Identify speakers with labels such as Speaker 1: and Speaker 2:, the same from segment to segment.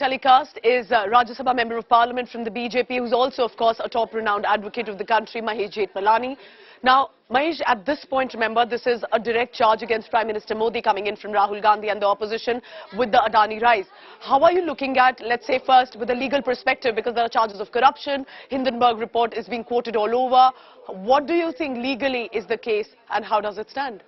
Speaker 1: Telecast is Rajya Sabha Member of Parliament from the BJP, who's also, of course, a top-renowned advocate of the country, Mahesh Jethmalani. Now, Mahesh, at this point, remember, this is a direct charge against Prime Minister Modi coming in from Rahul Gandhi and the opposition with the Adani rise. How are you looking at, let's say, first, with a legal perspective, because there are charges of corruption, Hindenburg report is being quoted all over. What do you think legally is the case and how does it stand?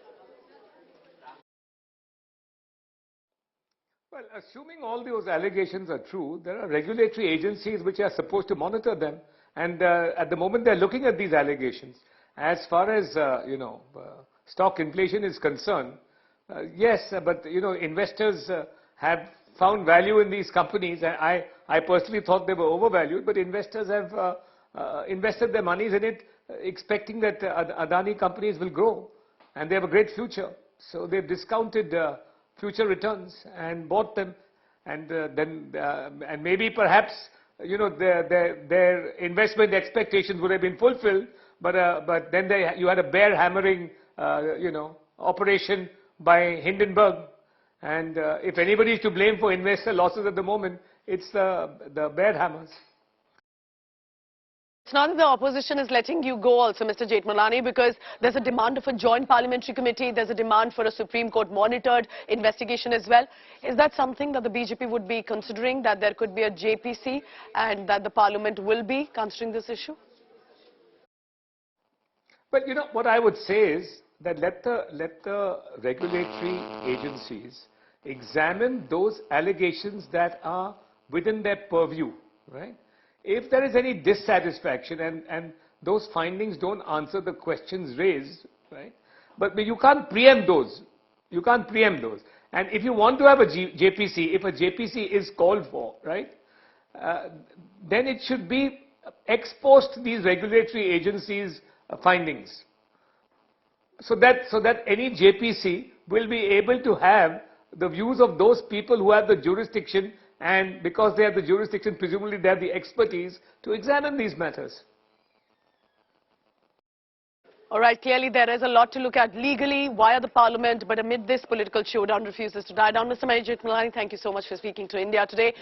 Speaker 2: Well, assuming all those allegations are true, there are regulatory agencies which are supposed to monitor them. And at the moment, they're looking at these allegations. As far as, stock inflation is concerned, yes, but, investors have found value in these companies. I personally thought they were overvalued, but investors have invested their monies in it, expecting that Adani companies will grow. And they have a great future. So they've discounted future returns and bought them, and and maybe perhaps their investment expectations would have been fulfilled, but then you had a bear hammering operation by Hindenburg, and if anybody is to blame for investor losses at the moment, it's the bear hammers.
Speaker 1: It's not that the opposition is letting you go also, Mr. Jethmalani, because there's a demand of a joint parliamentary committee, there's a demand for a Supreme Court monitored investigation as well. Is that something that the BJP would be considering, that there could be a JPC and that the parliament will be considering this issue?
Speaker 2: But what I would say is that let the regulatory agencies examine those allegations that are within their purview, right? If there is any dissatisfaction and those findings don't answer the questions raised, right? But you can't preempt those. You can't preempt those. And if you want to have a JPC, if a JPC is called for, right, then it should be ex post these regulatory agencies' findings. So that any JPC will be able to have the views of those people who have the jurisdiction, and because they have the jurisdiction, presumably they have the expertise to examine these matters.
Speaker 1: All right, clearly there is a lot to look at legally via the parliament, but amid this political showdown refuses to die down. Mr. Mahesh Jethmalani, thank you so much for speaking to India today.